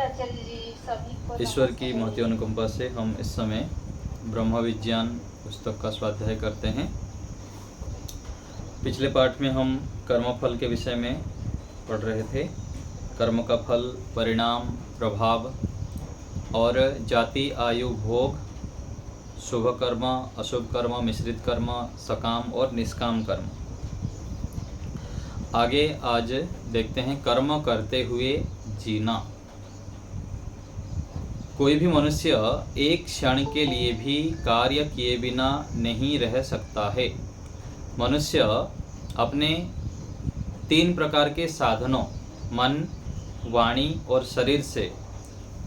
आचार्य जी सभी को ईश्वर की नमस्ते। महती अनुकंपा से हम इस समय ब्रह्म विज्ञान पुस्तक का स्वाध्याय करते हैं। पिछले पाठ में हम कर्मफल के विषय में पढ़ रहे थे। कर्म का फल, परिणाम, प्रभाव और जाति, आयु, भोग, शुभ कर्म, अशुभ कर्म, मिश्रित कर्म, सकाम और निष्काम कर्म। आगे आज देखते हैं कर्म करते हुए जीना। कोई भी मनुष्य एक क्षण के लिए भी कार्य किए बिना नहीं रह सकता है। मनुष्य अपने 3 प्रकार के साधनों मन, वाणी और शरीर से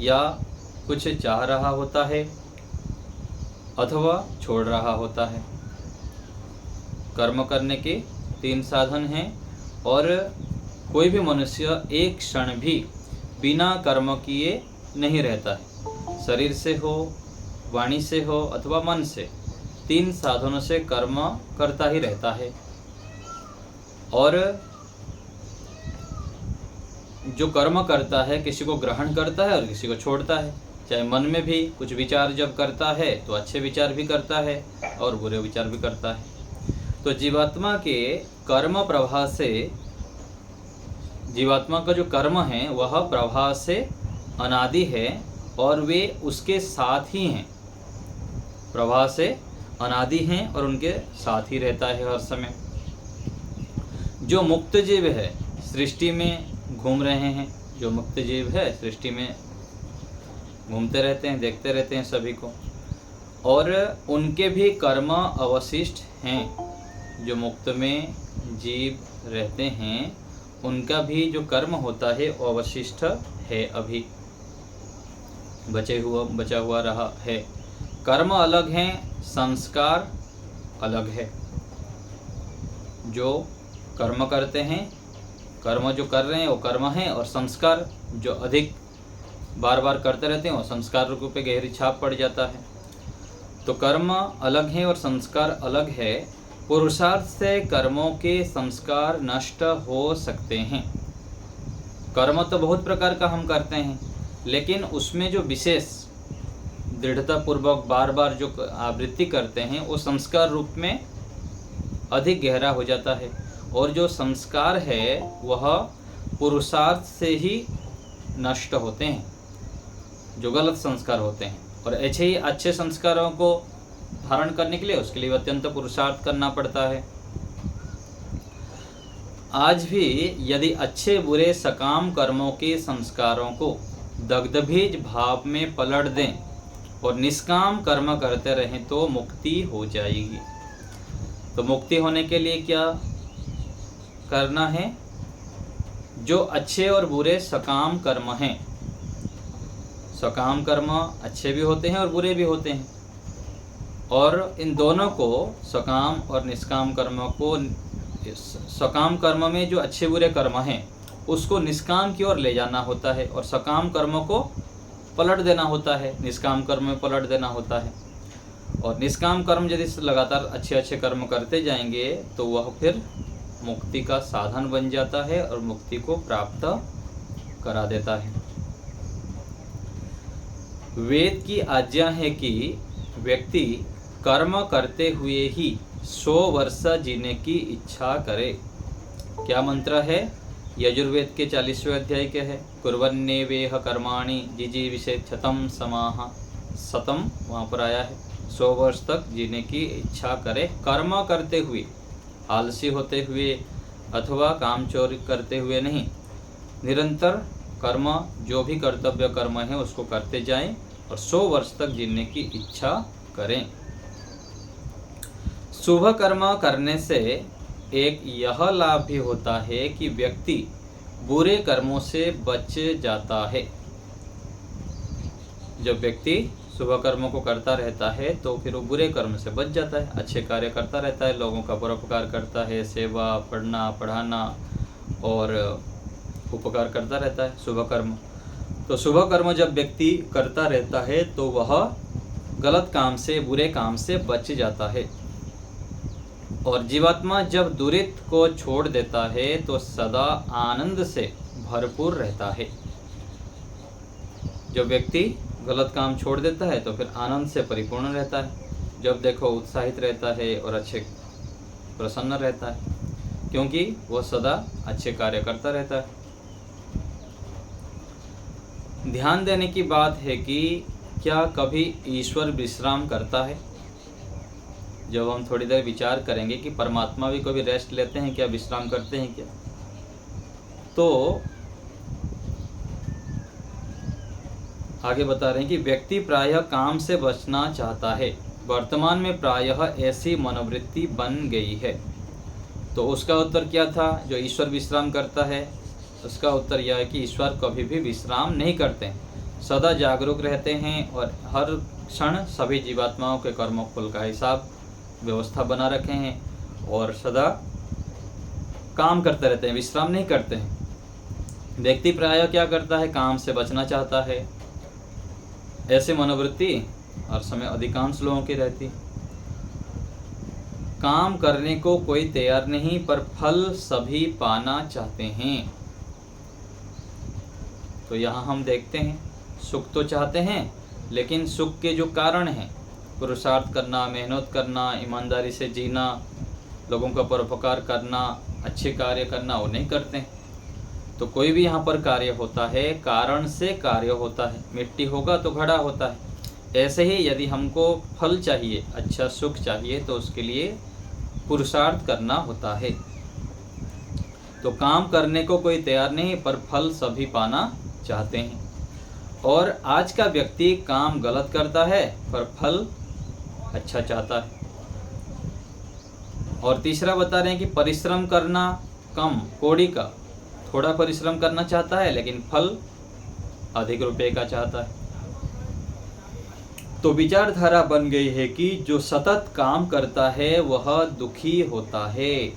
या कुछ चाह रहा होता है अथवा छोड़ रहा होता है। कर्म करने के 3 साधन हैं और कोई भी मनुष्य एक क्षण भी बिना कर्म किए नहीं रहता है। शरीर से हो, वाणी से हो अथवा मन से, 3 साधनों से कर्म करता ही रहता है। और जो कर्म करता है किसी को ग्रहण करता है और किसी को छोड़ता है। चाहे मन में भी कुछ विचार जब करता है तो अच्छे विचार भी करता है और बुरे विचार भी करता है। तो जीवात्मा के कर्म प्रवाह से, जीवात्मा का जो कर्म है वह प्रवाह से अनादि है और वे उसके साथ ही हैं। प्रवाह से अनादि हैं और उनके साथ ही रहता है हर समय। जो मुक्त जीव है सृष्टि में घूम रहे हैं, जो मुक्त जीव है सृष्टि में घूमते रहते हैं, देखते रहते हैं सभी को, और उनके भी कर्म अवशिष्ट हैं। जो मुक्त में जीव रहते हैं उनका भी जो कर्म होता है वो अवशिष्ट है, अभी बचा हुआ रहा है। कर्म अलग हैं, संस्कार अलग है। जो कर्म करते हैं, कर्म जो कर रहे हैं वो कर्म है, और संस्कार जो अधिक बार बार करते रहते हैं वो संस्कार रूप पे गहरी छाप पड़ जाता है। तो कर्म अलग है और संस्कार अलग है। पुरुषार्थ से कर्मों के संस्कार नष्ट हो सकते हैं। कर्म तो बहुत प्रकार का हम करते हैं, लेकिन उसमें जो विशेष दृढ़ता पूर्वक बार बार जो आवृत्ति करते हैं वो संस्कार रूप में अधिक गहरा हो जाता है। और जो संस्कार है वह पुरुषार्थ से ही नष्ट होते हैं, जो गलत संस्कार होते हैं। और ऐसे ही अच्छे संस्कारों को धारण करने के लिए उसके लिए अत्यंत पुरुषार्थ करना पड़ता है। आज भी यदि अच्छे बुरे सकाम कर्मों के संस्कारों को दग्धबीज भाव में पलट दें और निष्काम कर्म करते रहें तो मुक्ति हो जाएगी। तो मुक्ति होने के लिए क्या करना है? जो अच्छे और बुरे सकाम कर्म हैं, सकाम कर्म अच्छे भी होते हैं और बुरे भी होते हैं, और इन दोनों को, सकाम और निष्काम कर्म को, सकाम कर्म में जो अच्छे बुरे कर्म हैं उसको निष्काम की ओर ले जाना होता है और सकाम कर्म को पलट देना होता है, निष्काम कर्म में पलट देना होता है। और निष्काम कर्म यदि लगातार अच्छे अच्छे कर्म करते जाएंगे तो वह फिर मुक्ति का साधन बन जाता है और मुक्ति को प्राप्त करा देता है। वेद की आज्ञा है कि व्यक्ति कर्म करते हुए ही 100 वर्ष जीने की इच्छा करे। क्या मंत्र है? यजुर्वेद के 40वें अध्याय के है। कुर्वन्नेवेह कर्माणि जिजीविषेत् शतं समाः शतम, वहाँ पर आया है 100 वर्ष तक जीने की इच्छा करे। कर्म करते हुए, आलसी होते हुए अथवा काम चोरी करते हुए नहीं, निरंतर कर्म, जो भी कर्तव्य कर्म है उसको करते जाएं और 100 वर्ष तक जीने की इच्छा करें। शुभ कर्म करने से एक यह लाभ भी होता है कि व्यक्ति बुरे कर्मों से बच जाता है। जब व्यक्ति शुभ कर्मों को करता रहता है तो फिर वो बुरे कर्म से बच जाता है, अच्छे कार्य करता रहता है, लोगों का परोपकार करता है, सेवा, पढ़ना, पढ़ाना और उपकार करता रहता है, शुभ कर्म। तो शुभ कर्म जब व्यक्ति करता रहता है तो वह गलत काम से, बुरे काम से बच जाता है। और जीवात्मा जब दुरित को छोड़ देता है तो सदा आनंद से भरपूर रहता है। जब व्यक्ति गलत काम छोड़ देता है तो फिर आनंद से परिपूर्ण रहता है, जब देखो उत्साहित रहता है और अच्छे प्रसन्न रहता है, क्योंकि वह सदा अच्छे कार्य करता रहता है। ध्यान देने की बात है कि क्या कभी ईश्वर विश्राम करता है? जब हम थोड़ी देर विचार करेंगे कि परमात्मा भी कभी रेस्ट लेते हैं क्या, विश्राम करते हैं क्या, तो आगे बता रहे हैं कि व्यक्ति प्रायः काम से बचना चाहता है। वर्तमान में प्रायः ऐसी मनोवृत्ति बन गई है। तो उसका उत्तर क्या था? जो ईश्वर विश्राम करता है, उसका उत्तर यह है कि ईश्वर कभी भी विश्राम नहीं करते हैं, सदा जागरूक रहते हैं और हर क्षण सभी जीवात्माओं के कर्मों फल का हिसाब व्यवस्था बना रखे हैं और सदा काम करते रहते हैं, विश्राम नहीं करते हैं। व्यक्ति प्रायः क्या करता है? काम से बचना चाहता है। ऐसी मनोवृत्ति हर समय अधिकांश लोगों की रहती। काम करने को कोई तैयार नहीं, पर फल सभी पाना चाहते हैं। तो यहाँ हम देखते हैं सुख तो चाहते हैं, लेकिन सुख के जो कारण हैं, पुरुषार्थ करना, मेहनत करना, ईमानदारी से जीना, लोगों का परोपकार करना, अच्छे कार्य करना, वो नहीं करते हैं। तो कोई भी यहाँ पर कार्य होता है, कारण से कार्य होता है। मिट्टी होगा तो घड़ा होता है। ऐसे ही यदि हमको फल चाहिए, अच्छा सुख चाहिए, तो उसके लिए पुरुषार्थ करना होता है। तो काम करने को कोई तैयार नहीं, पर फल सभी पाना चाहते हैं। और आज का व्यक्ति काम गलत करता है पर फल अच्छा चाहता है। और तीसरा बता रहे हैं कि परिश्रम करना कम, कौड़ी का थोड़ा परिश्रम करना चाहता है, लेकिन फल अधिक रुपए का चाहता है। तो विचारधारा बन गई है कि जो सतत काम करता है वह दुखी होता है।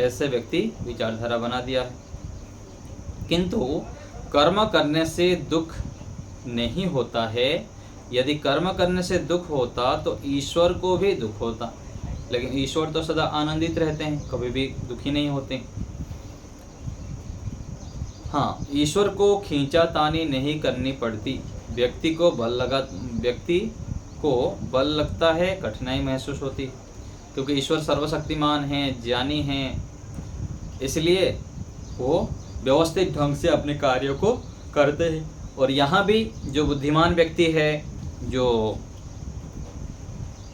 ऐसे व्यक्ति विचारधारा बना दिया है। किंतु कर्म करने से दुख नहीं होता है। यदि कर्म करने से दुख होता तो ईश्वर को भी दुख होता, लेकिन ईश्वर तो सदा आनंदित रहते हैं, कभी भी दुखी नहीं होते। हाँ, ईश्वर को खींचातानी नहीं करनी पड़ती। व्यक्ति को बल लगता है, कठिनाई महसूस होती, क्योंकि ईश्वर सर्वशक्तिमान हैं, ज्ञानी हैं, इसलिए वो व्यवस्थित ढंग से अपने कार्यों को करते हैं। और यहाँ भी जो बुद्धिमान व्यक्ति है, जो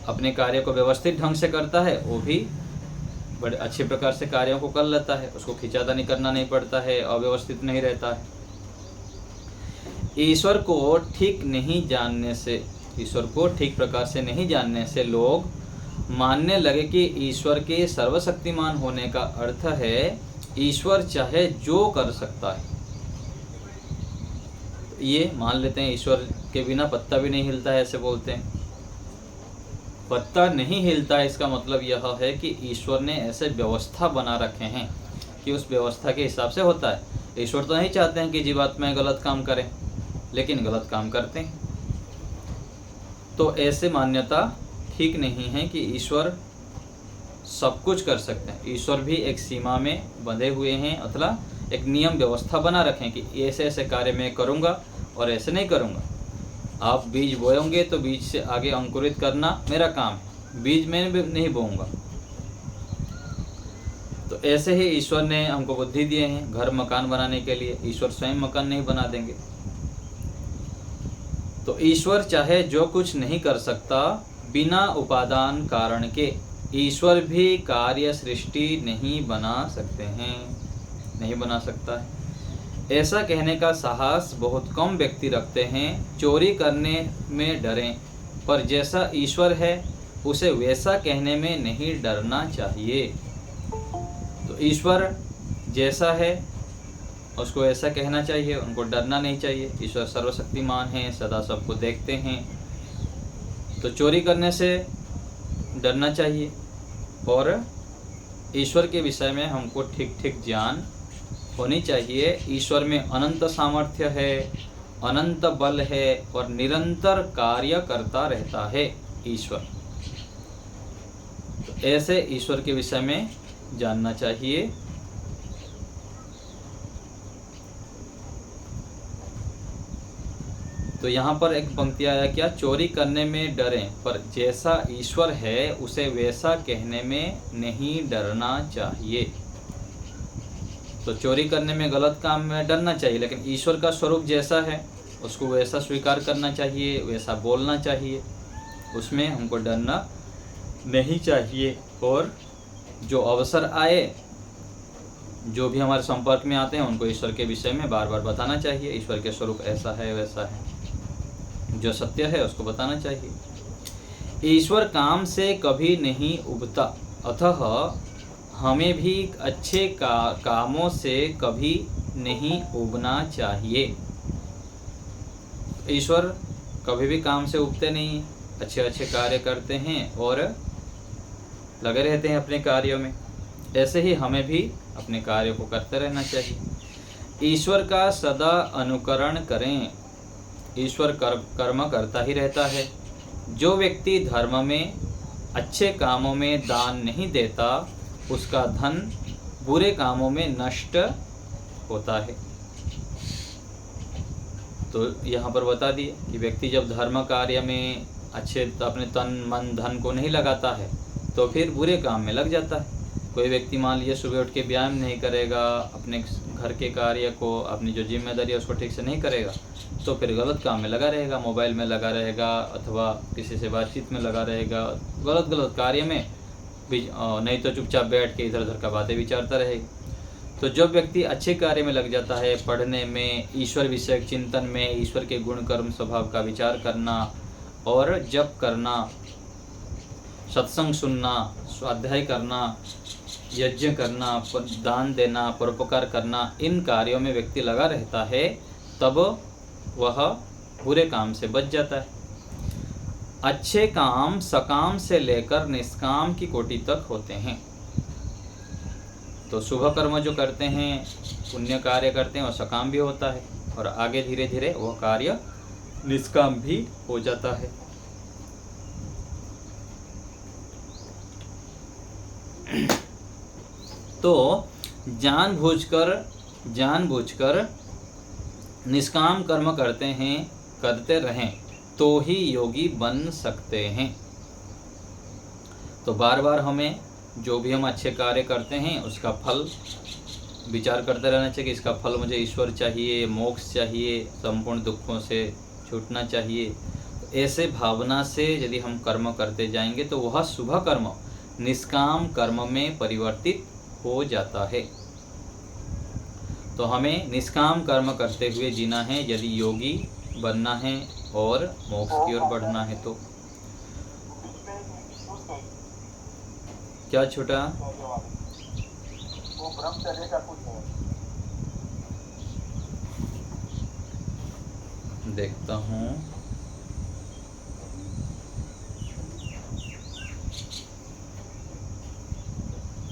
अपने कार्य को व्यवस्थित ढंग से करता है, वो भी बड़े अच्छे प्रकार से कार्यों को कर लेता है। उसको खींचातानी करना नहीं पड़ता है, अव्यवस्थित नहीं रहता है। ईश्वर को ठीक प्रकार से नहीं जानने से लोग मानने लगे कि ईश्वर के सर्वशक्तिमान होने का अर्थ है ईश्वर चाहे जो कर सकता है। ये मान लेते हैं ईश्वर के बिना पत्ता भी नहीं हिलता है, ऐसे बोलते हैं। पत्ता नहीं हिलता है, इसका मतलब यह है कि ईश्वर ने ऐसे व्यवस्था बना रखे हैं कि उस व्यवस्था के हिसाब से होता है। ईश्वर तो नहीं चाहते हैं कि जीवात्माएं गलत काम करें, लेकिन गलत काम करते हैं। तो ऐसे मान्यता ठीक नहीं है कि ईश्वर सब कुछ कर सकते हैं। ईश्वर भी एक सीमा में बंधे हुए हैं, अथवा एक नियम व्यवस्था बना रखें कि ऐसे ऐसे कार्य मैं करूँगा और ऐसे नहीं करूँगा। आप बीज बोएंगे तो बीज से आगे अंकुरित करना मेरा काम है, बीज मैं भी नहीं बोऊंगा। तो ऐसे ही ईश्वर ने हमको बुद्धि दिए हैं घर मकान बनाने के लिए। ईश्वर स्वयं मकान नहीं बना देंगे। तो ईश्वर चाहे जो कुछ नहीं कर सकता बिना उपादान कारण के। ईश्वर भी कार्य सृष्टि नहीं बना सकता है। ऐसा कहने का साहस बहुत कम व्यक्ति रखते हैं। चोरी करने में डरें, पर जैसा ईश्वर है उसे वैसा कहने में नहीं डरना चाहिए। तो ईश्वर जैसा है उसको ऐसा कहना चाहिए, उनको डरना नहीं चाहिए। ईश्वर सर्वशक्तिमान हैं, सदा सबको देखते हैं। तो चोरी करने से डरना चाहिए और ईश्वर के विषय में हमको ठीक ज्ञान होनी चाहिए। ईश्वर में अनंत सामर्थ्य है, अनंत बल है और निरंतर कार्य करता रहता है ईश्वर। तो ऐसे ईश्वर के विषय में जानना चाहिए। तो यहाँ पर एक पंक्ति आया क्या, चोरी करने में डरें पर जैसा ईश्वर है उसे वैसा कहने में नहीं डरना चाहिए। तो चोरी करने में, गलत काम में डरना चाहिए, लेकिन ईश्वर का स्वरूप जैसा है उसको वैसा स्वीकार करना चाहिए, वैसा बोलना चाहिए, उसमें हमको डरना नहीं चाहिए। और जो अवसर आए, जो भी हमारे संपर्क में आते हैं, उनको ईश्वर के विषय में बार बार बताना चाहिए। ईश्वर के स्वरूप ऐसा है, वैसा है, जो सत्य है उसको बताना चाहिए। ईश्वर काम से कभी नहीं उबता, अतः हमें भी अच्छे कामों से कभी नहीं उबना चाहिए। ईश्वर कभी भी काम से उबते नहीं, अच्छे अच्छे कार्य करते हैं और लगे रहते हैं अपने कार्यों में। ऐसे ही हमें भी अपने कार्य को करते रहना चाहिए। ईश्वर का सदा अनुकरण करें। ईश्वर कर्म करता ही रहता है। जो व्यक्ति धर्म में, अच्छे कामों में दान नहीं देता, उसका धन बुरे कामों में नष्ट होता है। तो यहाँ पर बता दिए कि व्यक्ति जब धर्म कार्य में अच्छे अपने तन मन धन को नहीं लगाता है तो फिर बुरे काम में लग जाता है। कोई व्यक्ति मान लीजिए सुबह उठ के व्यायाम नहीं करेगा, अपने घर के कार्य को, अपनी जो जिम्मेदारी है उसको ठीक से नहीं करेगा, तो फिर गलत काम में लगा रहेगा, मोबाइल में लगा रहेगा अथवा किसी से बातचीत में लगा रहेगा, गलत कार्य में भी, नहीं तो चुपचाप बैठ के इधर उधर का बातें विचारता रहेगा। तो जब व्यक्ति अच्छे कार्य में लग जाता है, पढ़ने में, ईश्वर विषयक चिंतन में, ईश्वर के गुण कर्म स्वभाव का विचार करना और जप करना, सत्संग सुनना, स्वाध्याय करना, यज्ञ करना, दान देना, परोपकार करना, इन कार्यों में व्यक्ति लगा रहता है, तब वह बुरे काम से बच जाता है। अच्छे काम सकाम से लेकर निष्काम की कोटि तक होते हैं। तो शुभ कर्म जो करते हैं, पुण्य कार्य करते हैं, वो सकाम भी होता है और आगे धीरे धीरे वह कार्य निष्काम भी हो जाता है। तो जानबूझकर निष्काम कर्म करते रहें तो ही योगी बन सकते हैं। तो बार बार हमें जो भी हम अच्छे कार्य करते हैं उसका फल विचार करते रहना चाहिए कि इसका फल मुझे ईश्वर चाहिए, मोक्ष चाहिए, संपूर्ण दुखों से छूटना चाहिए। ऐसे भावना से यदि हम कर्म करते जाएंगे तो वह शुभ कर्म निष्काम कर्म में परिवर्तित हो जाता है। तो हमें निष्काम कर्म करते हुए जीना है यदि योगी बनना है और मोक्ष की ओर बढ़ना है। तो क्या छोटा वो ब्रह्मचर्य का कुछ है, देखता हूँ।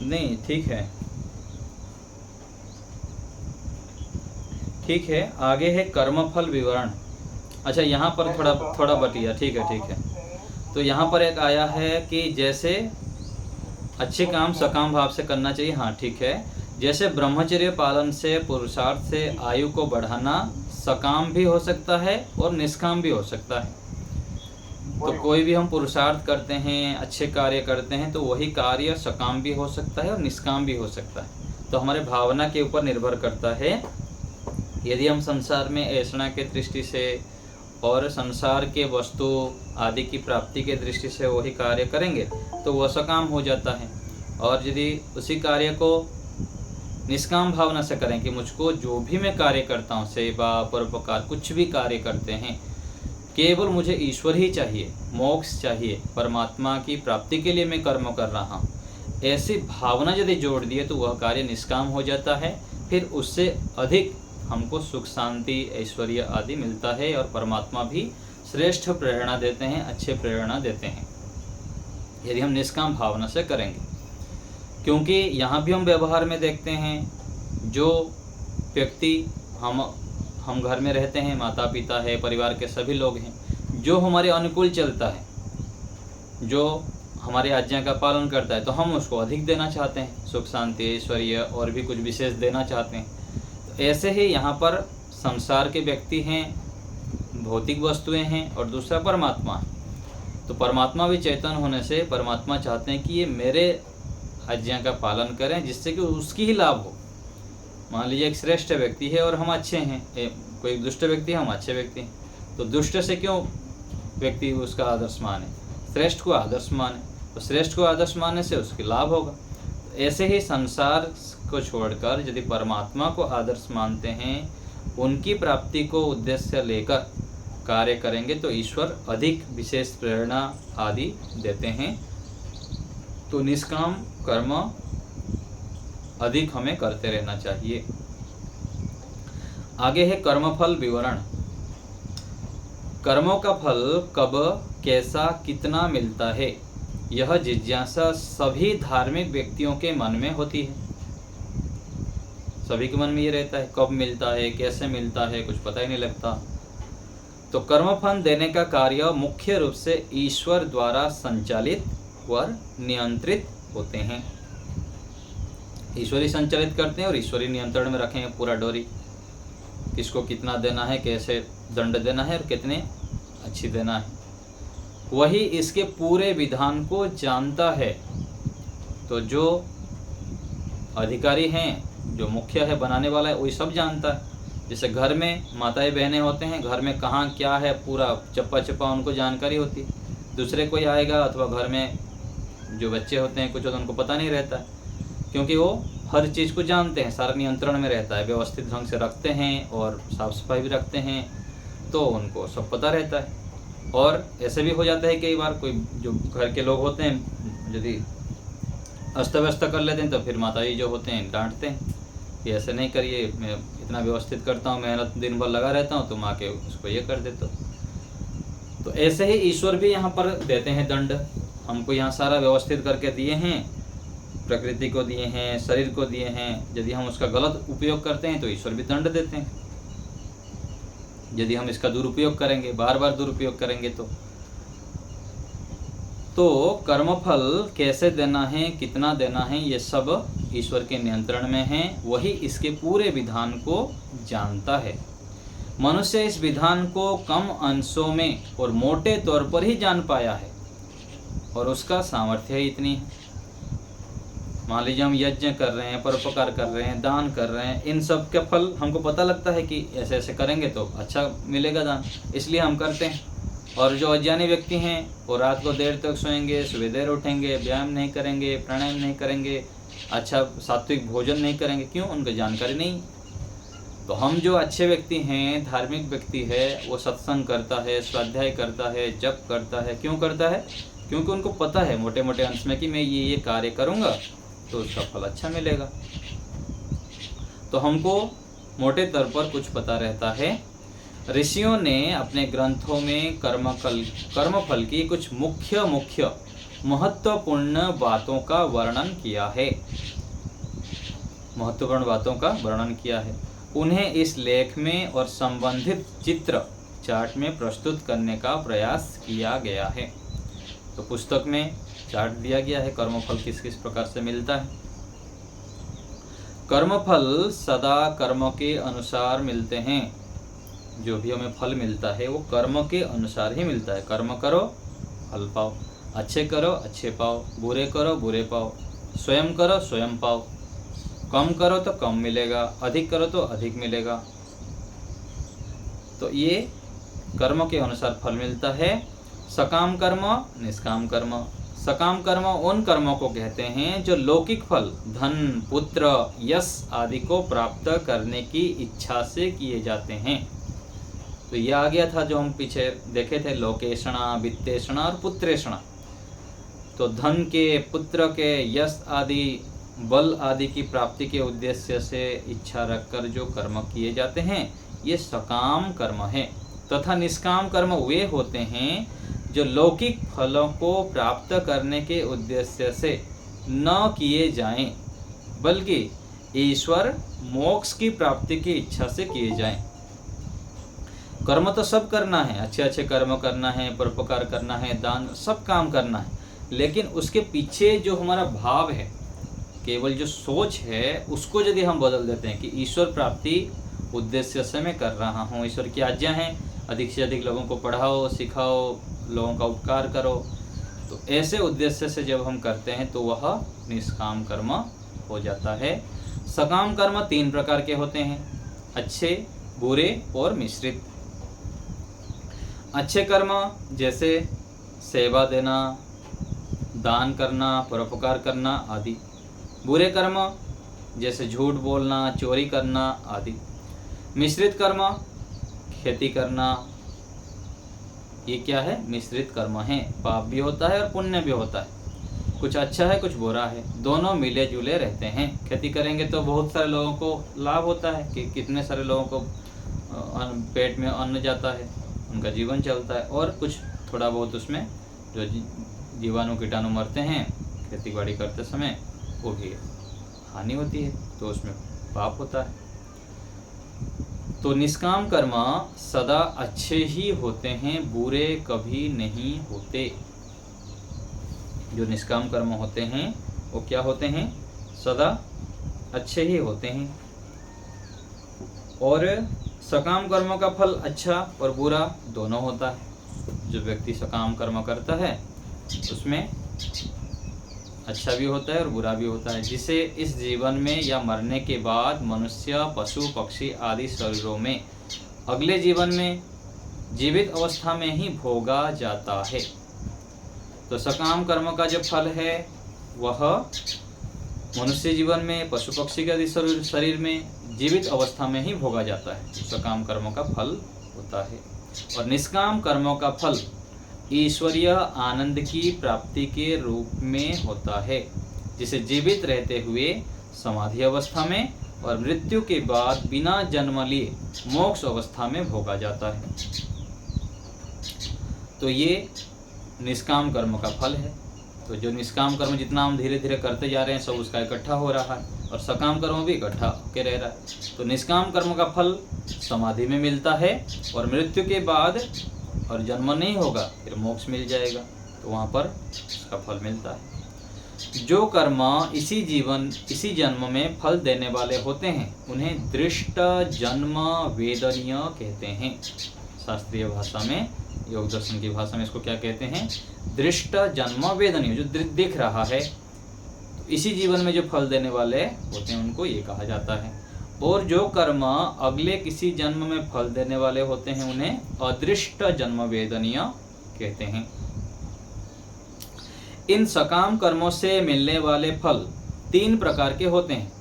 नहीं, ठीक है, ठीक है। आगे है कर्मफल विवरण। अच्छा, यहाँ पर थोड़ा बटिया, ठीक है। तो यहाँ पर एक आया है कि जैसे अच्छे काम सकाम भाव से करना चाहिए। हाँ, ठीक है। जैसे ब्रह्मचर्य पालन से, पुरुषार्थ से आयु को बढ़ाना सकाम भी हो सकता है और निष्काम भी हो सकता है। तो कोई भी हम पुरुषार्थ करते हैं, अच्छे कार्य करते हैं, तो वही कार्य सकाम भी हो सकता है और निष्काम भी हो सकता है। तो हमारे भावना के ऊपर निर्भर करता है। यदि हम संसार में ऐषणा के दृष्टि से और संसार के वस्तु आदि की प्राप्ति के दृष्टि से वही कार्य करेंगे तो वह सकाम हो जाता है। और यदि उसी कार्य को निष्काम भावना से करें कि मुझको जो भी मैं कार्य करता हूँ, सेवा, परोपकार, कुछ भी कार्य करते हैं, केवल मुझे ईश्वर ही चाहिए, मोक्ष चाहिए, परमात्मा की प्राप्ति के लिए मैं कर्म कर रहा हूँ, ऐसी भावना यदि जोड़ दिए तो वह कार्य निष्काम हो जाता है। फिर उससे अधिक हमको सुख, शांति, ऐश्वर्य आदि मिलता है और परमात्मा भी श्रेष्ठ प्रेरणा देते हैं, अच्छे प्रेरणा देते हैं यदि हम निष्काम भावना से करेंगे। क्योंकि यहाँ भी हम व्यवहार में देखते हैं, जो व्यक्ति हम घर में रहते हैं, माता पिता है, परिवार के सभी लोग हैं, जो हमारे अनुकूल चलता है, जो हमारी आज्ञा का पालन करता है, तो हम उसको अधिक देना चाहते हैं, सुख, शांति, ऐश्वर्य और भी कुछ विशेष देना चाहते हैं। तो ऐसे ही यहाँ पर संसार के व्यक्ति हैं, भौतिक वस्तुएं हैं और दूसरा परमात्मा है। तो परमात्मा भी चेतन होने से परमात्मा चाहते हैं कि ये मेरे आज्ञा का पालन करें, जिससे कि उसकी ही लाभ हो। मान लीजिए एक श्रेष्ठ व्यक्ति है और हम अच्छे हैं, कोई दुष्ट व्यक्ति है, हम अच्छे व्यक्ति हैं, तो दुष्ट से क्यों व्यक्ति उसका आदर्श माने, श्रेष्ठ को आदर्श माने, तो श्रेष्ठ को आदर्श मानने से उसके लाभ होगा। ऐसे ही संसार को छोड़कर यदि परमात्मा को आदर्श मानते हैं, उनकी प्राप्ति को उद्देश्य लेकर कार्य करेंगे तो ईश्वर अधिक विशेष प्रेरणा आदि देते हैं। तो निष्काम कर्म अधिक हमें करते रहना चाहिए। आगे है कर्मफल विवरण। कर्मों का फल कब, कैसा, कितना मिलता है, यह जिज्ञासा सभी धार्मिक व्यक्तियों के मन में होती है। सभी के मन में ये रहता है कब मिलता है, कैसे मिलता है, कुछ पता ही नहीं लगता। तो कर्मफल देने का कार्य मुख्य रूप से ईश्वर द्वारा संचालित व नियंत्रित होते हैं। ईश्वरी संचालित करते हैं और ईश्वरी नियंत्रण में रखेंगे पूरा डोरी, किसको कितना देना है, कैसे दंड देना है और कितने अच्छी देना है। वही इसके पूरे विधान को जानता है। तो जो अधिकारी हैं, जो मुख्य है, बनाने वाला है, वही सब जानता है। जैसे घर में माताएं बहनें होते हैं, घर में कहाँ क्या है पूरा चप्पा चप्पा उनको जानकारी होती है। दूसरे कोई आएगा अथवा घर में जो बच्चे होते हैं कुछ होता है, उनको पता नहीं रहता है, क्योंकि वो हर चीज़ को जानते हैं, सारा नियंत्रण में रहता है, व्यवस्थित ढंग से रखते हैं और साफ सफाई भी रखते हैं, तो उनको सब पता रहता है। और ऐसे भी हो जाता है कई बार कोई जो घर के लोग होते हैं यदि अस्त व्यस्त कर लेते हैं तो फिर माताजी जो होते हैं डांटते हैं कि ऐसे नहीं करिए, मैं इतना व्यवस्थित करता हूँ, मेहनत दिन भर लगा रहता हूँ, तुम आके उसको ये कर देते हो। तो ऐसे ही ईश्वर भी यहाँ पर देते हैं दंड। हमको यहाँ सारा व्यवस्थित करके दिए हैं, प्रकृति को दिए हैं, शरीर को दिए हैं, यदि हम उसका गलत उपयोग करते हैं तो ईश्वर भी दंड देते हैं। यदि हम इसका दुरुपयोग करेंगे, बार बार दुरुपयोग करेंगे तो कर्मफल कैसे देना है, कितना देना है, ये सब ईश्वर के नियंत्रण में है। वही इसके पूरे विधान को जानता है। मनुष्य इस विधान को कम अंशों में और मोटे तौर पर ही जान पाया है और उसका सामर्थ्य ही इतनी है। मान लीजिए हम यज्ञ कर रहे हैं, परोपकार कर रहे हैं, दान कर रहे हैं, इन सब का फल हमको पता लगता है कि ऐसे ऐसे करेंगे तो अच्छा मिलेगा दान, इसलिए हम करते हैं। और जो अज्ञानी व्यक्ति हैं वो रात को देर तक सोएंगे, सुबह देर उठेंगे, व्यायाम नहीं करेंगे, प्राणायाम नहीं करेंगे, अच्छा सात्विक भोजन नहीं करेंगे, क्यों? उनको जानकारी नहीं। तो हम जो अच्छे व्यक्ति हैं, धार्मिक व्यक्ति है, वो सत्संग करता है, स्वाध्याय करता है, जप करता है। क्यों करता है? क्योंकि उनको पता है मोटे मोटे अंश में कि मैं ये कार्य करूँगा तो उसका फल अच्छा मिलेगा। तो हमको मोटे तौर पर कुछ पता रहता है। ऋषियों ने अपने ग्रंथों में कर्मफल की कुछ मुख्य महत्वपूर्ण बातों का वर्णन किया है। महत्वपूर्ण बातों का वर्णन किया है। उन्हें इस लेख में और संबंधित चित्र चार्ट में प्रस्तुत करने का प्रयास किया गया है। तो पुस्तक में चार्ट दिया गया है कर्मफल किस किस प्रकार से मिलता है। कर्मफल सदा कर्म के अनुसार मिलते हैं। जो भी हमें फल मिलता है वो कर्म के अनुसार ही मिलता है। कर्म करो फल पाओ, अच्छे करो अच्छे पाओ, बुरे करो बुरे पाओ, स्वयं करो स्वयं पाओ, कम करो तो कम मिलेगा, अधिक करो तो अधिक मिलेगा। तो ये कर्म के अनुसार फल मिलता है। सकाम कर्म, निष्काम कर्म। सकाम कर्म उन कर्मों को कहते हैं जो लौकिक फल, धन, पुत्र, यश आदि को प्राप्त करने की इच्छा से किए जाते हैं। तो ये आ गया था जो हम पीछे देखे थे, लोकेशणा, वित्तेषणा और पुत्रेषणा। तो धन के, पुत्र के, यश आदि, बल आदि की प्राप्ति के उद्देश्य से इच्छा रखकर जो कर्म किए जाते हैं ये सकाम कर्म है। तथा निष्काम कर्म वे होते हैं जो लौकिक फलों को प्राप्त करने के उद्देश्य से न किए जाएं, बल्कि ईश्वर मोक्ष की प्राप्ति की इच्छा से किए जाएं। कर्म तो सब करना है, अच्छे अच्छे कर्म करना है, परोपकार करना है, दान, सब काम करना है, लेकिन उसके पीछे जो हमारा भाव है, केवल जो सोच है, उसको यदि हम बदल देते हैं कि ईश्वर प्राप्ति उद्देश्य से मैं कर रहा हूँ, ईश्वर की आज्ञा है, अधिक से अधिक लोगों को पढ़ाओ, सिखाओ, लोगों का उपकार करो। तो ऐसे उद्देश्य से जब हम करते हैं तो वह निष्काम कर्म हो जाता है। सकाम कर्म 3 प्रकार के होते हैं, अच्छे, बुरे और मिश्रित। अच्छे कर्म जैसे सेवा देना, दान करना, परोपकार करना आदि। बुरे कर्म जैसे झूठ बोलना, चोरी करना आदि। मिश्रित कर्म खेती करना, ये क्या है? मिश्रित कर्म है। पाप भी होता है और पुण्य भी होता है, कुछ अच्छा है कुछ बुरा है, दोनों मिले जुले रहते हैं। खेती करेंगे तो बहुत सारे लोगों को लाभ होता है कि कितने सारे लोगों को पेट में अन्न जाता है, उनका जीवन चलता है, और कुछ थोड़ा बहुत उसमें जो जीवाणु कीटाणु मरते हैं खेती बाड़ी करते समय, वो भी हानि होती है, तो उसमें पाप होता है। तो निष्काम कर्म सदा अच्छे ही होते हैं, बुरे कभी नहीं होते। जो निष्काम कर्म होते हैं वो क्या होते हैं? सदा अच्छे ही होते हैं। और सकाम कर्म का फल अच्छा और बुरा दोनों होता है। जो व्यक्ति सकाम कर्म करता है उसमें अच्छा भी होता है और बुरा भी होता है, जिसे इस जीवन में या मरने के बाद मनुष्य, पशु, पक्षी आदि शरीरों में अगले जीवन में जीवित अवस्था में ही भोगा जाता है। तो सकाम कर्म का जो फल है वह मनुष्य जीवन में, पशु पक्षी के आदि शरीर में जीवित अवस्था में ही भोगा जाता है, सकाम कर्मों का फल होता है। और निष्काम कर्मों का फल ईश्वरीय आनंद की प्राप्ति के रूप में होता है, जिसे जीवित रहते हुए समाधि अवस्था में और मृत्यु के बाद बिना जन्म लिए मोक्ष अवस्था में भोगा जाता है। तो ये निष्काम कर्म का फल है। तो जो निष्काम कर्म जितना हम धीरे धीरे करते जा रहे हैं सब उसका इकट्ठा हो रहा है, और सकाम कर्म भी इकट्ठा होकर रह रहा है। तो निष्काम कर्म का फल समाधि में मिलता है, और मृत्यु के बाद और जन्म नहीं होगा फिर मोक्ष मिल जाएगा, तो वहाँ पर उसका फल मिलता है। जो कर्म इसी जन्म में फल देने वाले होते हैं उन्हें दृष्ट जन्म वेदनीय कहते हैं। शास्त्रीय भाषा में, योग दर्शन की भाषा में इसको क्या कहते हैं? दृष्ट जन्म वेदनीय। जो दिख रहा है तो इसी जीवन में जो फल देने वाले होते हैं उनको ये कहा जाता है। और जो कर्म अगले किसी जन्म में फल देने वाले होते हैं उन्हें अदृष्ट जन्म वेदनीय कहते हैं। इन सकाम कर्मों से मिलने वाले फल 3 प्रकार के होते हैं,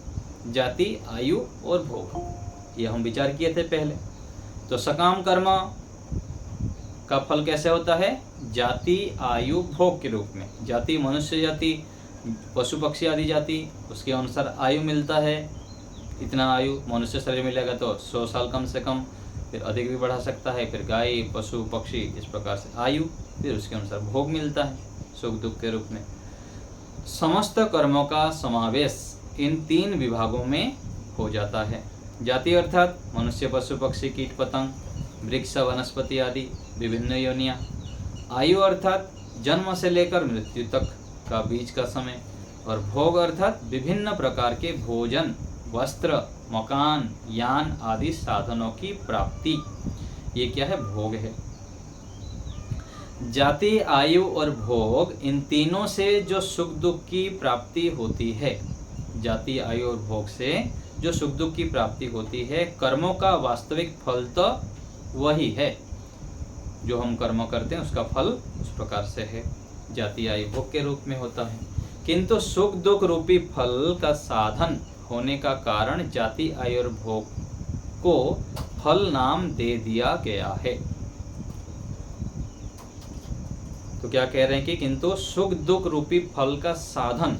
जाति, आयु और भोग। ये हम विचार किए थे पहले। तो सकाम कर्म का फल कैसे होता है? जाति, आयु, भोग के रूप में। जाति मनुष्य जाति, पशु पक्षी आदि जाति, उसके अनुसार आयु मिलता है। इतना आयु मनुष्य शरीर मिलेगा तो 100 साल कम से कम, फिर अधिक भी बढ़ा सकता है। फिर गाय, पशु, पक्षी, इस प्रकार से आयु, फिर उसके अनुसार भोग मिलता है सुख दुख के रूप में। समस्त कर्मों का समावेश इन 3 विभागों में हो जाता है। जाति अर्थात मनुष्य, पशु, पक्षी, कीट पतंग, वृक्ष, वनस्पति आदि विभिन्न योनियाँ। आयु अर्थात जन्म से लेकर मृत्यु तक का बीच का समय। और भोग अर्थात विभिन्न प्रकार के भोजन, वस्त्र, मकान, यान आदि साधनों की प्राप्ति। ये क्या है? भोग है। जाति, आयु और भोग, इन तीनों से जो सुख दुख की प्राप्ति होती है, जाति, आयु और भोग से जो सुख दुख की प्राप्ति होती है, कर्मों का वास्तविक फल तो वही है। जो हम कर्म करते हैं उसका फल उस प्रकार से है, जाति, आयु, भोग के रूप में होता है। किंतु सुख दुख रूपी फल का साधन होने का कारण जाति, आयु और भोग को फल नाम दे दिया गया है। तो क्या कह रहे हैं कि किंतु सुख दुख रूपी फल का साधन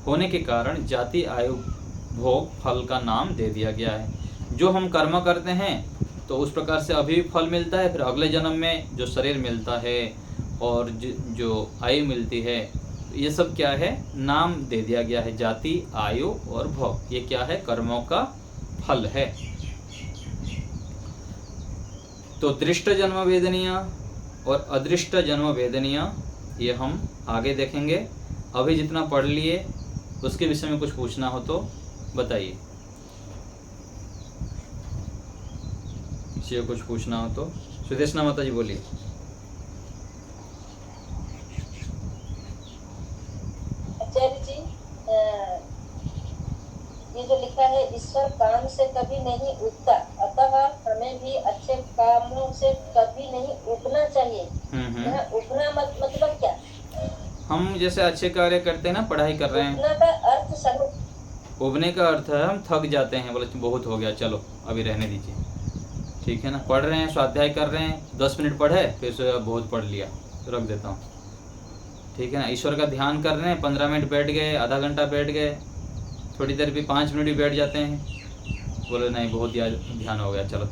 होने के कारण जाति, आयु, भोग फल का नाम दे दिया गया है। जो हम कर्म करते हैं तो उस प्रकार से अभी भी फल मिलता है, फिर अगले जन्म में जो शरीर मिलता है और जो आयु मिलती है, ये सब क्या है? नाम दे दिया गया है, जाति, आयु और भोग। ये क्या है? कर्मों का फल है। तो दृष्ट जन्म वेदनीय और अदृष्ट जन्म वेदनीय ये हम आगे देखेंगे। अभी जितना पढ़ लिए उसके विषय में कुछ पूछना हो तो बताइए। किसी को कुछ पूछना हो तो। सुदेशना माता जी बोलिए। आचार्य जी, ये जो लिखा है, ईश्वर काम से कभी नहीं उगता, अतः हमें भी अच्छे कामों से कभी नहीं उगना चाहिए। यहाँ उगना मतलब क्या? हम जैसे अच्छे कार्य करते हैं ना, पढ़ाई कर रहे हैं, उगना का अर्थ समझ। उबने का अर्थ है हम थक जाते हैं, बोले बहुत हो गया, चलो अभी रहने दीजिए, ठीक है ना। पढ़ रहे हैं, स्वाध्याय कर रहे हैं, 10 मिनट पढ़े, फिर से बहुत पढ़ लिया, रख देता हूँ, ठीक है ना। ईश्वर का ध्यान कर रहे हैं, 15 मिनट बैठ गए, आधा घंटा बैठ गए, थोड़ी देर भी 5 मिनट भी बैठ जाते हैं, बोले नहीं बहुत ध्यान हो गया, चलो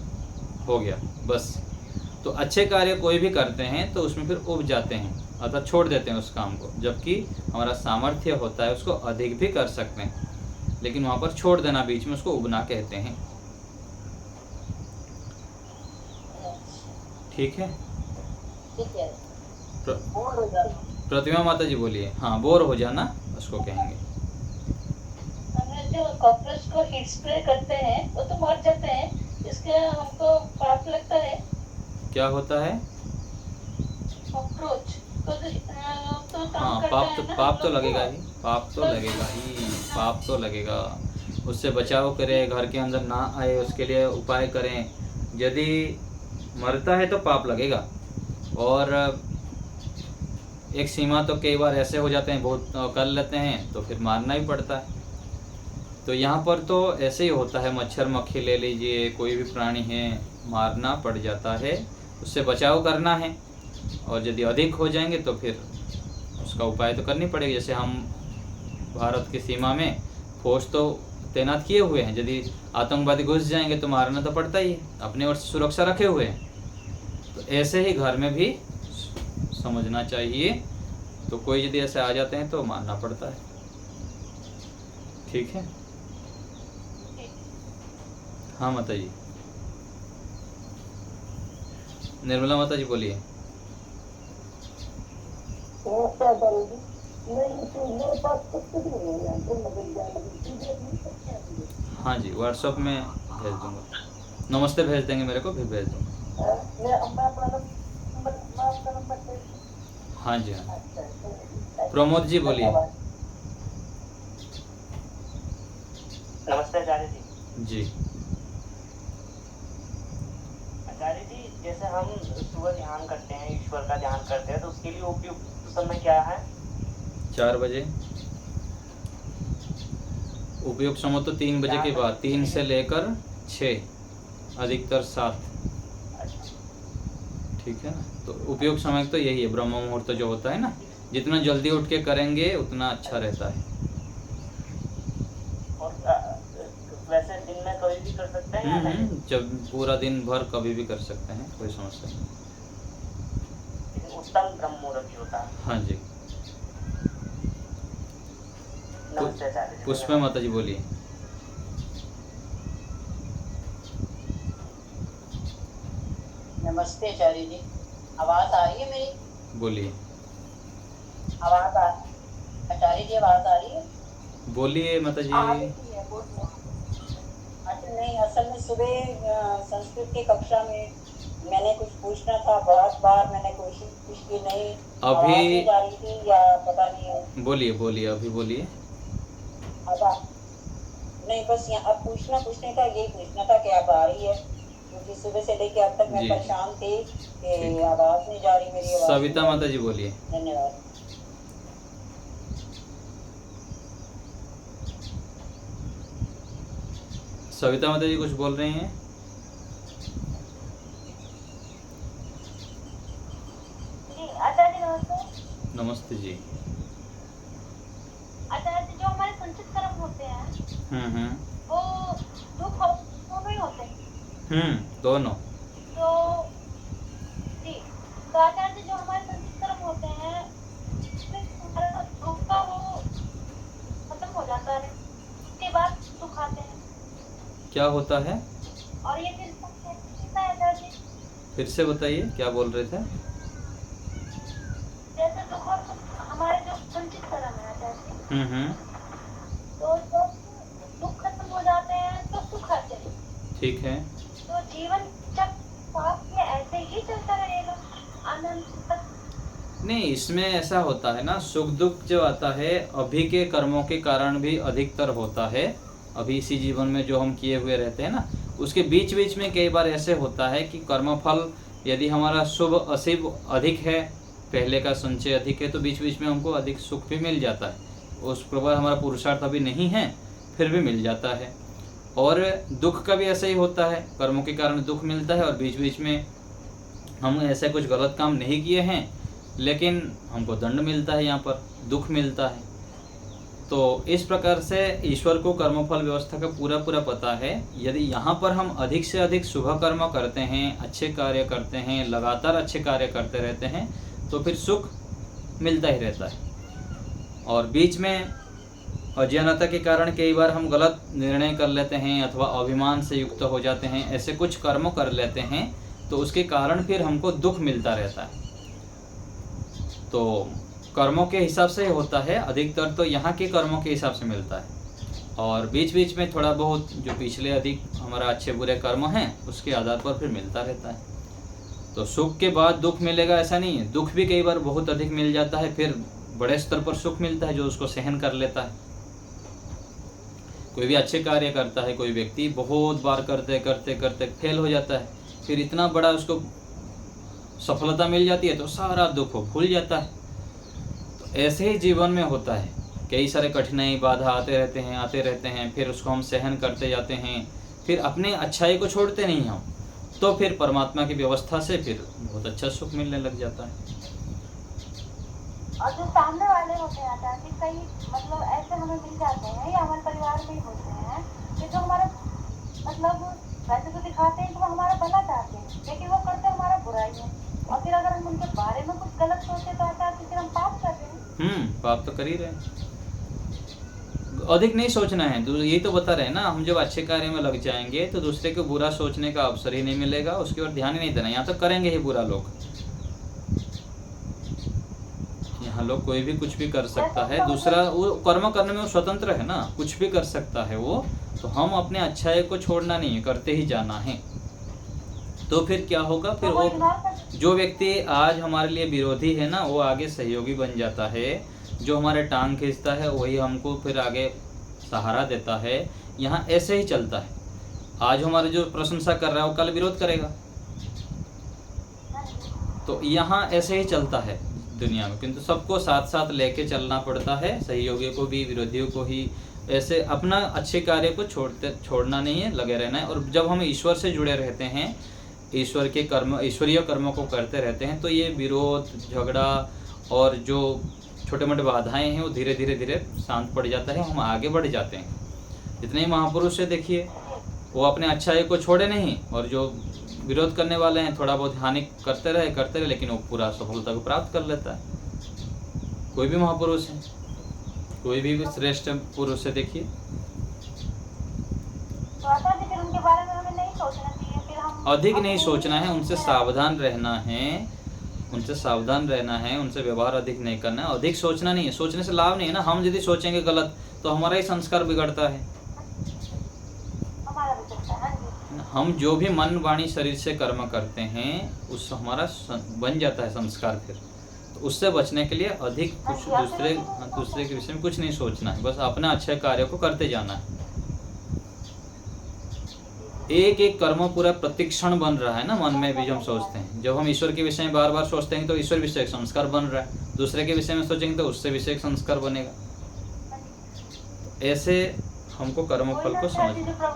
हो गया, बस। तो अच्छे कार्य कोई भी करते हैं तो उसमें फिर उब जाते हैं, अर्थात छोड़ देते हैं उस काम को, जबकि हमारा सामर्थ्य होता है उसको अधिक भी कर सकते हैं, लेकिन वहाँ पर छोड़ देना बीच में, उसको उबना कहते हैं, ठीक है। प्रतिमा माता जी बोलिए। हाँ, बोर हो जाना उसको कहेंगे। जो कॉकरोच को हीट स्प्रे करते हैं वो तो मर जाते हैं, इसके हमको पाप लगता है। क्या होता है? कॉकरोच तो हाँ, पाप तो लगेगा ही, पाप तो लगेगा ही, पाप तो लगेगा। उससे बचाव करें, घर के अंदर ना आए, उसके लिए उपाय करें। यदि मरता है तो पाप लगेगा, और एक सीमा तो कई बार ऐसे हो जाते हैं, बहुत कर लेते हैं तो फिर मारना ही पड़ता है। तो यहाँ पर तो ऐसे ही होता है, मच्छर मक्खी ले लीजिए, कोई भी प्राणी है, मारना पड़ जाता है, उससे बचाव करना है। और यदि अधिक हो जाएंगे तो फिर उसका उपाय तो करनी पड़ेगी। जैसे हम भारत की सीमा में फौज तो तैनात किए हुए हैं, यदि आतंकवादी घुस जाएंगे तो मारना तो पड़ता ही है, अपने ओर से सुरक्षा रखे हुए हैं। तो ऐसे ही घर में भी समझना चाहिए, तो कोई यदि ऐसे आ जाते हैं तो मारना पड़ता है, ठीक है। हाँ माता जी। निर्मला माता जी बोलिए। हाँ जी, व्हाट्सएप में भेज दूंगा, नमस्ते भेज देंगे मेरे को, फिर भेज दूंगा। हाँ जी, हाँ। प्रमोद जी बोलिए। नमस्ते आचार्य जी। जी आचार्य जी, जैसे हम सुबह ध्यान करते हैं, ईश्वर का ध्यान करते हैं, तो उसके लिए उपयुक्त समय क्या है? 4 बजे। उपयुक्त समय तो 3 बजे के बाद, 3 से लेकर 6, अधिकतर 7, ठीक है ना। तो उपयुक्त समय तो यही है, ब्रह्म मुहूर्त जो होता है ना, जितना जल्दी उठ के करेंगे उतना अच्छा रहता है। और वैसे दिन में कभी भी कर सकते हैं या नहीं? जब पूरा दिन भर कभी भी कर सकते हैं, कोई समस्या नहीं। लेकिन उत्तम ब्रह्म मुहूर्त भी होता है। हाँ जी। नमस्ते आचार्य जी। पुष्पा माता जी बोलिए। नमस्ते आचार्य जी, आवाज आ रही है मेरी? बोलिए। आवाज आचार्य जी, आवाज आ रही है? बोलिए माता जी। अच्छा, नहीं, असल में सुबह संस्कृत की कक्षा में मैंने कुछ पूछना था, बहुत बार मैंने कोशिश की, नहीं अभी नहीं जा रही थी या पता नहीं। बोलिए बोलिए, अभी बोलिए। अब नहीं, बस यहाँ अब पूछने का यही पूछना था कि अब आ रही है, क्योंकि सुबह से लेके अब तक मैं परेशान थी कि आवाज नहीं जा रही मेरी। आवाज सविता माता जी बोलिए। धन्यवाद। सविता माता जी कुछ बोल रही हैं? आचार्य जी नमस्ते। नमस्ते जी। आचार्य जी, जो हमारे संचित कर्म होते हैं वो दुख और दोनों ही होते हैं। दोनों। तो जी, तो आचार्य जी, जो हमारे संचित कर्म होते हैं उसमें हमारा दुख का वो खत्म हो जाता है, उसके बाद सुख आते हैं। क्या होता है? और ये फिर कैसा है आचार्य जी? फिर से बताइए, क्या बोल रहे थे? जैसे दुख और सुख हमारे जो संचित कर्म है आचार्य जी, तो जब दुख खत्म हो जाते हैं तो सुख आते हैं। ठीक है। तो जीवन चक्र स्वास्थ्य में ऐसे ही चलता रहेगा अनंत तक? नहीं, इसमें ऐसा होता है ना, सुख दुख जो आता है अभी के कर्मों के कारण भी अधिकतर होता है। अभी इसी जीवन में जो हम किए हुए रहते हैं ना, उसके बीच बीच में कई बार ऐसे होता है कि कर्मफल यदि हमारा शुभ अशुभ अधिक है, पहले का संचय अधिक है, तो बीच बीच में हमको अधिक सुख भी मिल जाता है। उस प्रकार हमारा पुरुषार्थ अभी नहीं है, फिर भी मिल जाता है। और दुख का भी ऐसा ही होता है, कर्मों के कारण दुख मिलता है और बीच बीच में हम ऐसे कुछ गलत काम नहीं किए हैं लेकिन हमको दंड मिलता है, यहाँ पर दुख मिलता है। तो इस प्रकार से ईश्वर को कर्मफल व्यवस्था का पूरा पूरा पता है। यदि यहाँ पर हम अधिक से अधिक शुभ कर्म करते हैं, अच्छे कार्य करते हैं, लगातार अच्छे कार्य करते रहते हैं, तो फिर सुख मिलता ही रहता है। और बीच में अज्ञानता के कारण कई बार हम गलत निर्णय कर लेते हैं अथवा अभिमान से युक्त हो जाते हैं, ऐसे कुछ कर्म कर लेते हैं, तो उसके कारण फिर हमको दुख मिलता रहता है। तो कर्मों के हिसाब से होता है, अधिकतर तो यहाँ के कर्मों के हिसाब से मिलता है। और बीच बीच में थोड़ा बहुत जो पिछले अधिक हमारा अच्छे बुरे कर्म हैं उसके आधार पर फिर मिलता रहता है। तो सुख के बाद दुख मिलेगा ऐसा नहीं है, दुख भी कई बार बहुत अधिक मिल जाता है, फिर बड़े स्तर पर सुख मिलता है जो उसको सहन कर लेता है। कोई भी अच्छे कार्य करता है, कोई व्यक्ति बहुत बार करते करते करते फेल हो जाता है, फिर इतना बड़ा उसको सफलता मिल जाती है तो सारा दुख वो भूल जाता है। तो ऐसे ही जीवन में होता है, कई सारे कठिनाई बाधा आते रहते हैं, फिर उसको हम सहन करते जाते हैं, फिर अपने अच्छाई को छोड़ते नहीं हम, तो फिर परमात्मा की व्यवस्था से फिर बहुत अच्छा सुख मिलने लग जाता है। और जो सामने वाले होते हैं आचार्य जी, कई मतलब ऐसे हमें मिल जाते हैं या हमारे परिवार में ही होते हैं कि जो हमारा मतलब वैसे तो दिखाते हैं कि वो हमारा भला चाहते हैं, लेकिन वो करते हमारा बुराई है। और फिर अगर हम उनके बारे में कुछ गलत सोचे तो आचार्य जी फिर हम पाप कर रहे हैं। पाप तो कर ही रहे हैं। अधिक नहीं सोचना है, यही तो बता रहे हैं ना, हम जब अच्छे कार्य में लग जाएंगे तो दूसरे को बुरा सोचने का अवसर ही नहीं मिलेगा, उसकी ओर ध्यान ही नहीं देना। यहाँ तो करेंगे ही बुरा लोग, यहाँ लोग कोई भी कुछ भी कर सकता है, दूसरा वो कर्म करने में वो स्वतंत्र है ना, कुछ भी कर सकता है वो। तो हम अपने अच्छाई को छोड़ना नहीं है, करते ही जाना है। तो फिर क्या होगा, फिर वो जो व्यक्ति आज हमारे लिए विरोधी है ना, वो आगे सहयोगी बन जाता है। जो हमारे टांग खींचता है वही हमको फिर आगे सहारा देता है। यहाँ ऐसे ही चलता है, आज हमारे जो प्रशंसा कर रहा है वो कल विरोध करेगा। तो यहाँ ऐसे ही चलता है दुनिया में, किंतु सबको साथ साथ लेके चलना पड़ता है, सहयोगियों को भी विरोधियों को ही। ऐसे अपना अच्छे कार्य को छोड़ना नहीं है, लगे रहना है। और जब हम ईश्वर से जुड़े रहते हैं, ईश्वर के कर्म, ईश्वरीय कर्मों को करते रहते हैं, तो ये विरोध झगड़ा और जो छोटे मोटे बाधाएं हैं वो धीरे धीरे शांत पड़ जाता है, हम आगे बढ़ जाते हैं। जितने ही महापुरुष है देखिए, वो अपने अच्छाई को छोड़े नहीं, और जो विरोध करने वाले हैं थोड़ा बहुत हानि करते रहे, लेकिन वो पूरा सफलता को प्राप्त कर लेता है। कोई भी महापुरुष है, कोई भी श्रेष्ठ पुरुष है, देखिए। अधिक नहीं सोचना है, उनसे सावधान रहना है, उनसे व्यवहार अधिक नहीं करना है। अधिक सोचना नहीं है, सोचने से लाभ नहीं है ना। हम यदि सोचेंगे गलत तो हमारा ही संस्कार बिगड़ता है। हम जो भी मन वाणी शरीर से कर्म करते हैं उस हमारा बन जाता है संस्कार। फिर तो उससे बचने के लिए अधिक कुछ दूसरे के विषय में कुछ नहीं सोचना है, बस अपना अच्छे कार्य को करते जाना है। एक एक कर्म पूरा प्रतिक्षण बन रहा है ना मन में भी, जो हम सोचते हैं। जब हम ईश्वर के विषय में बार बार सोचते हैं तो ईश्वर विषय संस्कार बन रहा है, दूसरे के विषय में सोचेंगे तो उससे विषय संस्कार बनेगा। ऐसे हमको कर्म फल को समझना,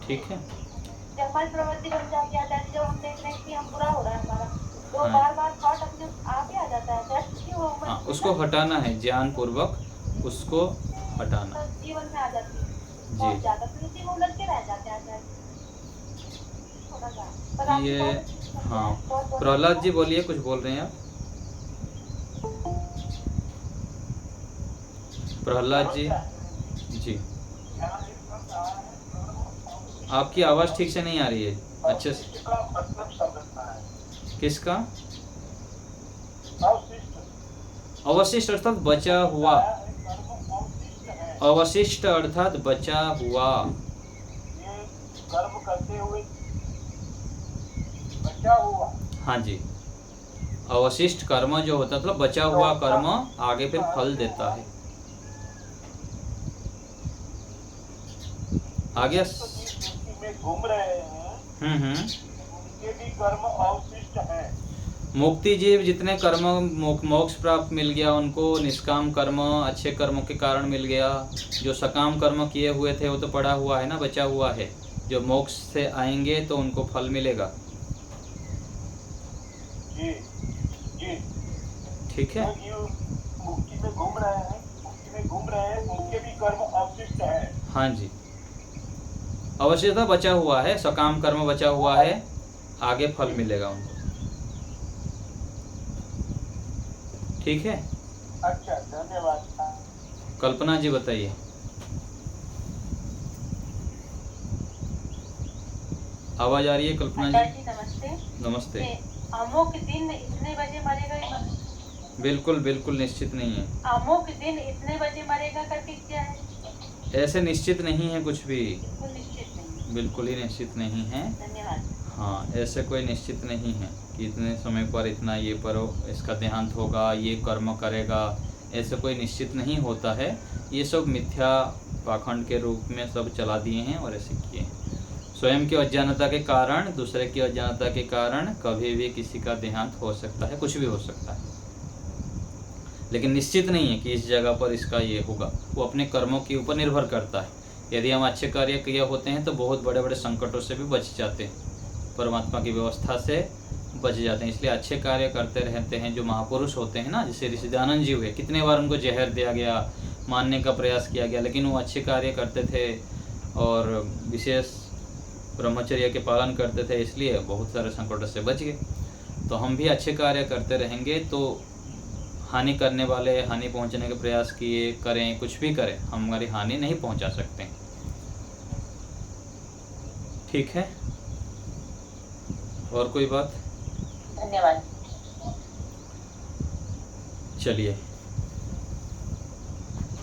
ठीक है। जब हमारी प्रवृत्ति बन जाती है, जब हम देख रहे हैं कि हम बुरा हो रहा है हमारा, तो बार-बार थॉट अपने आप ही आ जाता है। हाँ, उसको हटाना है, ज्ञान पूर्वक उसको हटाना जीवन में आ जाती है जी। ज्यादा प्रवृत्ति में उलझ के रह जाते हैं। ये हाँ, प्रहलाद जी बोलिए, कुछ बोल रहे हैं आप? प्रहलाद जी जी, आपकी आवाज ठीक से नहीं आ रही है अच्छे से। किसका? अवशिष्ट अर्थात बचा हुआ, अवशिष्ट अर्थात बचा हुआ। कर्म करते हुए बचा हुआ। हाँ जी, अवशिष्ट कर्म जो होता है मतलब बचा हुआ कर्म आगे फिर फल देता है। आ गया? तो जिस मुक्ति में घूम रहे हैं उनके भी कर्म अवशिष्ट हैं। मुक्ति जीव जितने कर्म मोक्ष प्राप्त मिल गया उनको, निष्काम कर्म अच्छे कर्मों के कारण मिल गया। जो सकाम कर्म किए हुए थे वो तो पड़ा हुआ है ना, बचा हुआ है। जो मोक्ष से आएंगे तो उनको फल मिलेगा। जी जी। ठीक है, जो जीव मुक्ति में घूम रहे हैं उनके भी कर्म अवशिष्ट हैं। हाँ जी, अवश्य था बचा हुआ है, सकाम कर्म बचा हुआ है, आगे फल मिलेगा उनको। ठीक है, अच्छा, धन्यवाद। कल्पना जी बताइए। आवाज आ रही है कल्पना आचार्य जी? जी नमस्ते। नमस्ते। अमुक दिन इतने बजे मरेगा, बिल्कुल बिल्कुल निश्चित नहीं है। अमुक दिन इतने बजे मरेगा करके क्या है? ऐसे निश्चित नहीं है कुछ भी, बिल्कुल निश्चित नहीं। बिल्कुल ही निश्चित नहीं है। धन्यवाद। हाँ, ऐसे कोई निश्चित नहीं है कि इतने समय पर इतना ये पर इसका देहांत होगा, ये कर्म करेगा, ऐसे कोई निश्चित नहीं होता है। ये सब मिथ्या पाखंड के रूप में सब चला दिए हैं और ऐसे किए हैं। स्वयं की अज्ञानता के कारण, दूसरे की अज्ञानता के कारण कभी भी किसी का देहांत हो सकता है, कुछ भी हो सकता है, लेकिन निश्चित नहीं है कि इस जगह पर इसका ये होगा। वो अपने कर्मों के ऊपर निर्भर करता है। यदि हम अच्छे कार्य किए होते हैं तो बहुत बड़े बड़े संकटों से भी बच जाते हैं, परमात्मा की व्यवस्था से बच जाते हैं। इसलिए अच्छे कार्य करते रहते हैं। जो महापुरुष होते हैं ना, जैसे ऋषिदानंद जी हुए, कितने बार उनको जहर दिया गया, मारने का प्रयास किया गया, लेकिन वो अच्छे कार्य करते थे और विशेष ब्रह्मचर्य के पालन करते थे, इसलिए बहुत सारे संकटों से बच गए। तो हम भी अच्छे कार्य करते रहेंगे तो हानि करने वाले, हानि पहुंचने के प्रयास किए करें, कुछ भी करें, हम हमारी हानि नहीं पहुंचा सकते। ठीक है, और कोई बात? धन्यवाद। चलिए।